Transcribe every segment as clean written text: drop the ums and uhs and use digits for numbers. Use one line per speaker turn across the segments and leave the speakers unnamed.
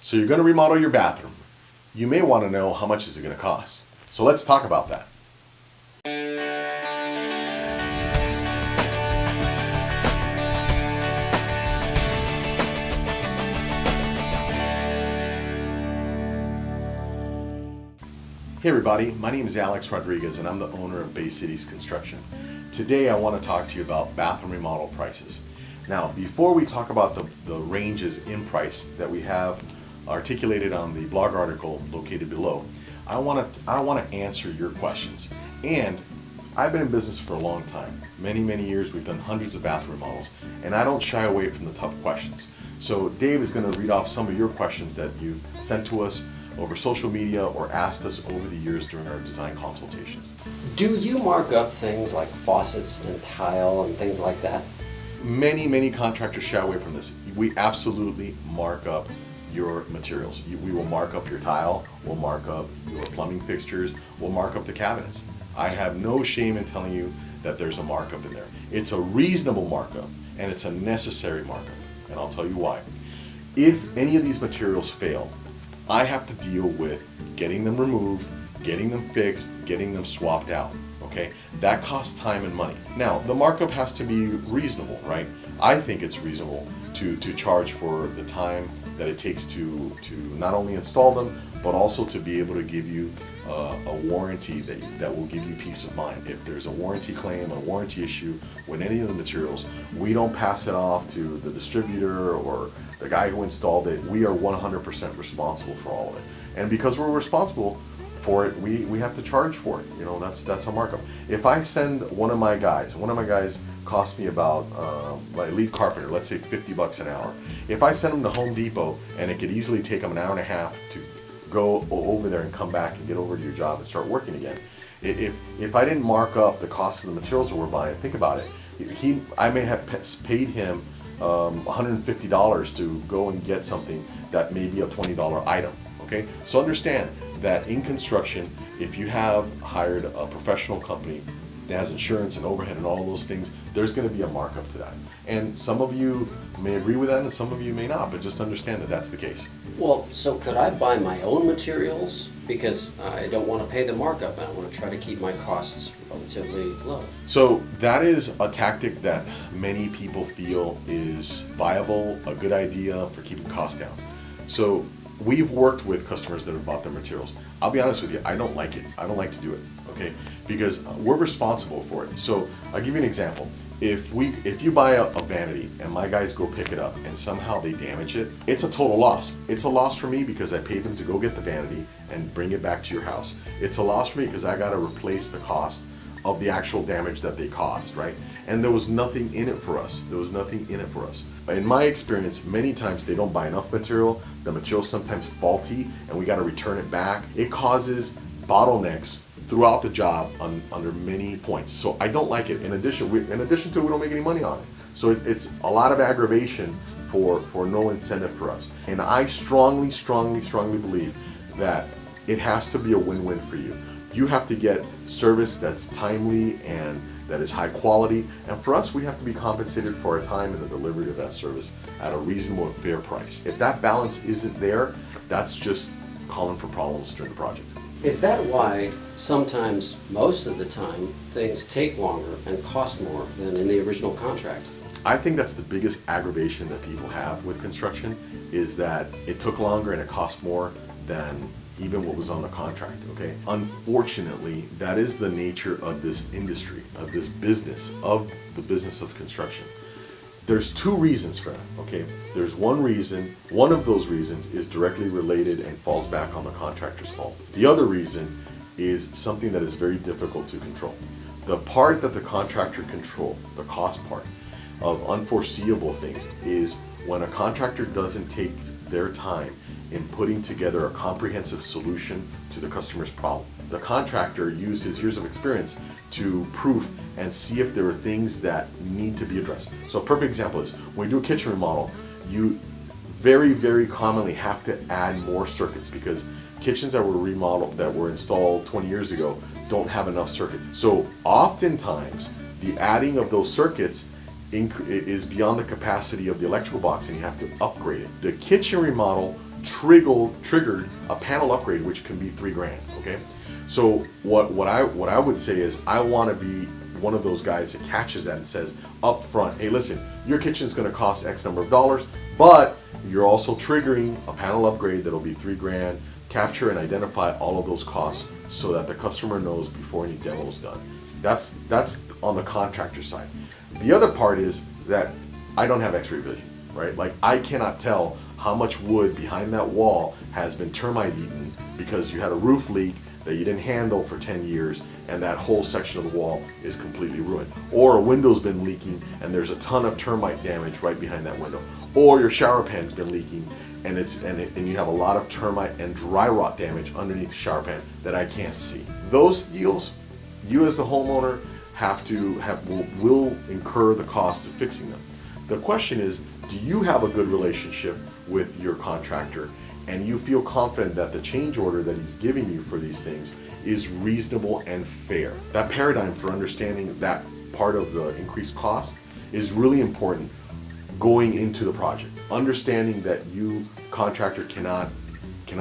So you're going to remodel your bathroom. You may want to know how much is it going to cost. So let's talk about that. Hey everybody, my name is Alex Rodriguez and I'm the owner of Bay Cities Construction. Today I want to talk to you about bathroom remodel prices. Now, before we talk about the ranges in price that we have articulated on the blog article located below, I want to answer your questions. And I've been in business for a long time. Many years. We've done hundreds of bathroom remodels, and I don't shy away from the tough questions. So Dave is going to read off some of your questions that you sent to us over social media or asked us over the years during our design consultations.
Do you mark up things like faucets and tile and things like that?
Many contractors shy away from this. We absolutely mark up your materials. We will mark up your tile, we'll mark up your plumbing fixtures, we'll mark up the cabinets. I have no shame in telling you that there's a markup in there. It's a reasonable markup and it's a necessary markup, and I'll tell you why. If any of these materials fail, I have to deal with getting them removed, getting them fixed, getting them swapped out. Okay, that costs time and money. Now, the markup has to be reasonable, right? I think it's reasonable to charge for the time that it takes to not only install them, but also to be able to give you a warranty that will give you peace of mind. If there's a warranty claim, a warranty issue with any of the materials, we don't pass it off to the distributor or the guy who installed it. We are 100% responsible for all of it. And because we're responsible for it, we have to charge for it. You know, that's a markup. If I send one of my guys cost me about, my lead carpenter, let's say $50 an hour. If I send him to Home Depot, and it could easily take him an hour and a half to go over there and come back and get over to your job and start working again. If I didn't mark up the cost of the materials that we're buying, think about it. I may have paid him $150 to go and get something that may be a $20 item. Okay, so understand that in construction, if you have hired a professional company that has insurance and overhead and all those things, there's going to be a markup to that. And some of you may agree with that and some of you may not, but just understand that that's the case.
Well, so could I buy my own materials? Because I don't want to pay the markup and I want to try to keep my costs relatively low.
So that is a tactic that many people feel is viable, a good idea for keeping costs down. So we've worked with customers that have bought their materials. I'll be honest with you, I don't like it. I don't like to do it, okay? Because we're responsible for it. So I'll give you an example. If you buy a vanity and my guys go pick it up and somehow they damage it, it's a total loss. It's a loss for me because I paid them to go get the vanity and bring it back to your house. It's a loss for me because I got to replace the cost of the actual damage that they caused, right? And there was nothing in it for us. There was nothing in it for us. In my experience, many times they don't buy enough material. The material's sometimes faulty and we got to return it back. It causes bottlenecks throughout the job under many points. So I don't like it. In addition to it, we don't make any money on it. So it's a lot of aggravation for no incentive for us. And I strongly believe that it has to be a win-win for you. You have to get service that's timely and that is high quality. And for us, we have to be compensated for our time and the delivery of that service at a reasonable and fair price. If that balance isn't there, that's just calling for problems during the project.
Is that why sometimes, most of the time, things take longer and cost more than in the original contract?
I think that's the biggest aggravation that people have with construction, is that it took longer and it cost more than even what was on the contract, okay? Unfortunately, that is the nature of this industry, of this business, of the business of construction. There's two reasons for that, okay? There's one reason, one of those reasons is directly related and falls back on the contractor's fault. The other reason is something that is very difficult to control. The part that the contractor controls, the cost part of unforeseeable things, is when a contractor doesn't take their time in putting together a comprehensive solution to the customer's problem. The contractor used his years of experience to proof and see if there are things that need to be addressed. So a perfect example is when you do a kitchen remodel, you very commonly have to add more circuits because kitchens that were remodeled, that were installed 20 years ago, don't have enough circuits. So oftentimes the adding of those circuits is beyond the capacity of the electrical box and you have to upgrade it. The kitchen remodel triggered a panel upgrade, which can be $3,000. Okay, so what I would say is I want to be one of those guys that catches that and says up front, hey, listen, your kitchen's going to cost X number of dollars, but you're also triggering a panel upgrade that'll be $3,000. Capture and identify all of those costs so that the customer knows before any demo is done. That's on the contractor side. The other part is that I don't have X-ray vision, right? Like I cannot tell how much wood behind that wall has been termite eaten because you had a roof leak that you didn't handle for 10 years and that whole section of the wall is completely ruined. Or a window's been leaking and there's a ton of termite damage right behind that window. Or your shower pan's been leaking and you have a lot of termite and dry rot damage underneath the shower pan that I can't see. Those deals, you as the homeowner will incur the cost of fixing them. The question is, do you have a good relationship with your contractor and you feel confident that the change order that he's giving you for these things is reasonable and fair? That paradigm for understanding that part of the increased cost is really important going into the project. Understanding that you, contractor, cannot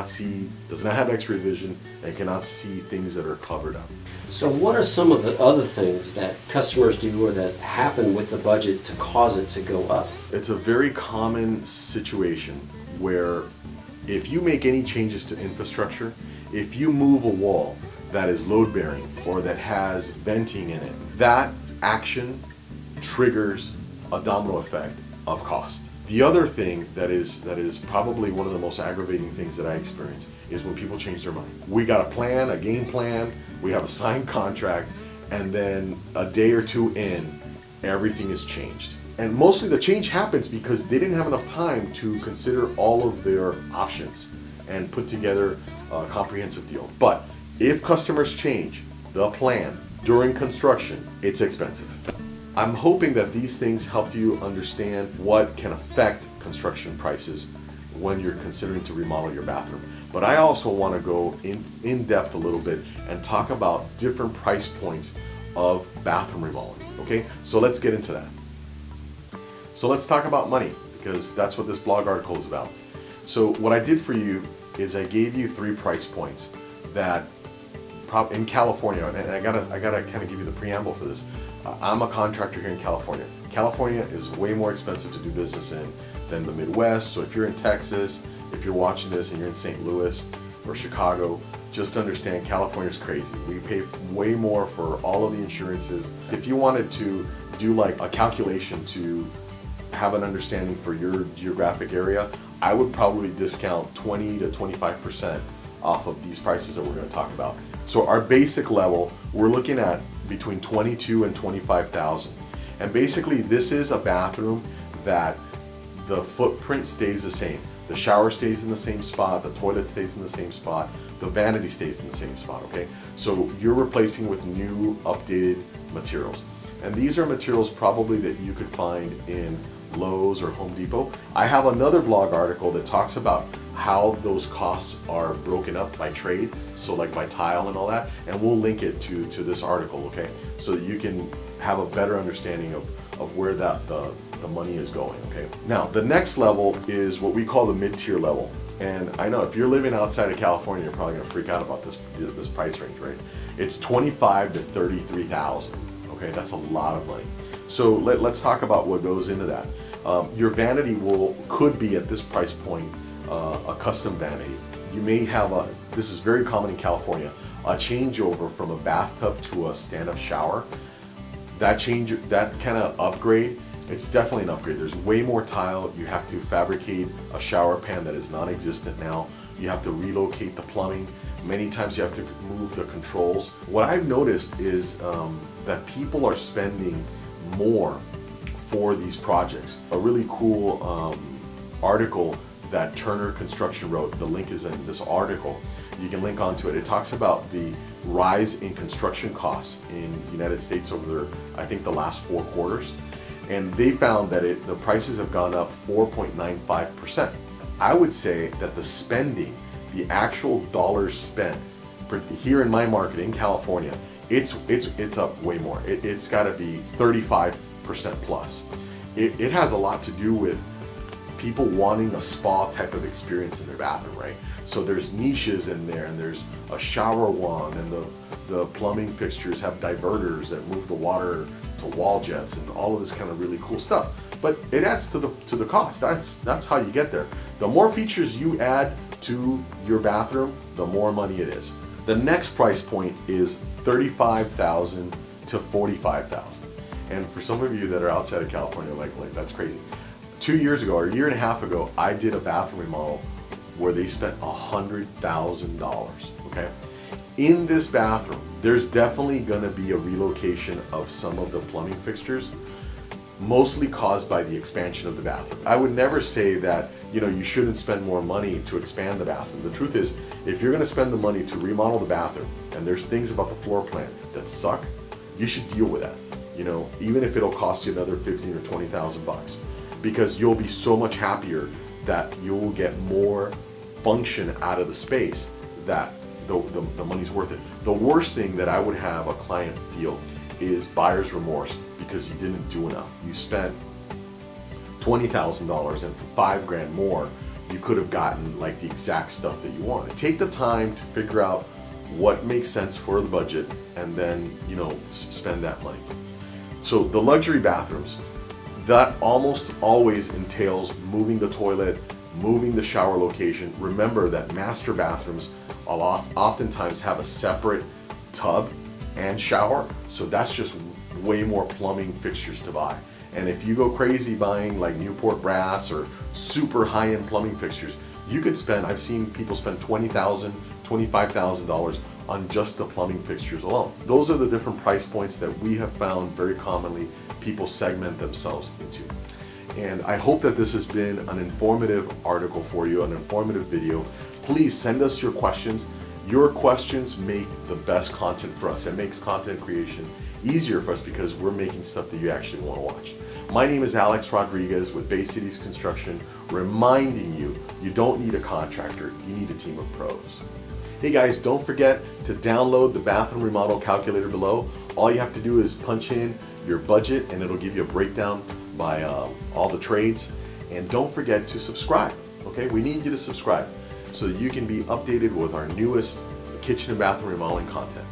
see, does not have X-ray vision, and cannot see things that are covered up.
So what are some of the other things that customers do or that happen with the budget to cause it to go up?
It's a very common situation where if you make any changes to infrastructure, if you move a wall that is load bearing or that has venting in it, that action triggers a domino effect of cost. The other thing that is probably one of the most aggravating things that I experience is when people change their mind. We got a plan, a game plan, we have a signed contract, and then a day or two in, everything is changed. And mostly the change happens because they didn't have enough time to consider all of their options and put together a comprehensive deal. But if customers change the plan during construction, it's expensive. I'm hoping that these things help you understand what can affect construction prices when you're considering to remodel your bathroom. But I also want to go in depth a little bit and talk about different price points of bathroom remodeling. Okay, so let's get into that. So let's talk about money, because that's what this blog article is about. So what I did for you is I gave you 3 price points that in California, and I gotta kind of give you the preamble for this. I'm a contractor here in California. California is way more expensive to do business in than the Midwest. So if you're in Texas, if you're watching this and you're in St. Louis or Chicago, just understand California's crazy. We pay way more for all of the insurances. If you wanted to do like a calculation to have an understanding for your geographic area, I would probably discount 20 to 25% off of these prices that we're going to talk about. So our basic level, we're looking at between 22 and 25,000. And basically this is a bathroom that the footprint stays the same. The shower stays in the same spot, the toilet stays in the same spot, the vanity stays in the same spot, okay? So you're replacing with new updated materials. And these are materials probably that you could find in Lowe's or Home Depot. I have another blog article that talks about how those costs are broken up by trade, so like by tile and all that, and we'll link it to this article, okay? So that you can have a better understanding of where the money is going, okay? Now, the next level is what we call the mid-tier level. And I know if you're living outside of California, you're probably gonna freak out about this price range, right? It's 25 to 33,000, okay? That's a lot of money. So let's talk about what goes into that. Your vanity could be at this price point a custom vanity. You may have this is very common in California, a changeover from a bathtub to a stand-up shower. That kind of upgrade, it's definitely an upgrade. There's way more tile. You have to fabricate a shower pan that is non-existent now. You have to relocate the plumbing. Many times you have to move the controls. What I've noticed is that people are spending more for these projects. A really cool article that Turner Construction wrote, the link is in this article, you can link onto it. It talks about the rise in construction costs in the United States over I think the last 4 quarters, and they found that the prices have gone up 4.95%. I would say that the spending, the actual dollars spent here in my market in California, it's up way more. It's got to be 35% plus. It has a lot to do with people wanting a spa type of experience in their bathroom, right? So there's niches in there, and there's a shower wand, and the plumbing fixtures have diverters that move the water to wall jets, and all of this kind of really cool stuff. But it adds to the cost. That's how you get there. The more features you add to your bathroom, the more money it is. The next price point is $35,000 to $45,000. And for some of you that are outside of California, like that's crazy. 2 years ago, or a year and a half ago, I did a bathroom remodel where they spent $100,000, okay? In this bathroom, there's definitely gonna be a relocation of some of the plumbing fixtures, mostly caused by the expansion of the bathroom. I would never say that, you shouldn't spend more money to expand the bathroom. The truth is, if you're gonna spend the money to remodel the bathroom, and there's things about the floor plan that suck, you should deal with that. Even if it'll cost you another $15,000 or $20,000, because you'll be so much happier that you'll get more function out of the space that the money's worth it. The worst thing that I would have a client feel is buyer's remorse because you didn't do enough. You spent $20,000, and for $5,000 more, you could have gotten like the exact stuff that you wanted. Take the time to figure out what makes sense for the budget, and then spend that money. So the luxury bathrooms, that almost always entails moving the toilet, moving the shower location. Remember that master bathrooms oftentimes have a separate tub and shower, so that's just way more plumbing fixtures to buy. And if you go crazy buying like Newport brass or super high-end plumbing fixtures, you could spend, I've seen people spend $20,000, $25,000 on just the plumbing fixtures alone. Those are the different price points that we have found very commonly people segment themselves into. And I hope that this has been an informative article for you, an informative video. Please send us your questions. Your questions make the best content for us. It makes content creation easier for us because we're making stuff that you actually want to watch. My name is Alex Rodriguez with Bay Cities Construction, reminding you, you don't need a contractor, you need a team of pros. Hey guys, don't forget to download the bathroom remodel calculator below. All you have to do is punch in your budget and it'll give you a breakdown by all the trades. And don't forget to subscribe, okay? We need you to subscribe so that you can be updated with our newest kitchen and bathroom remodeling content.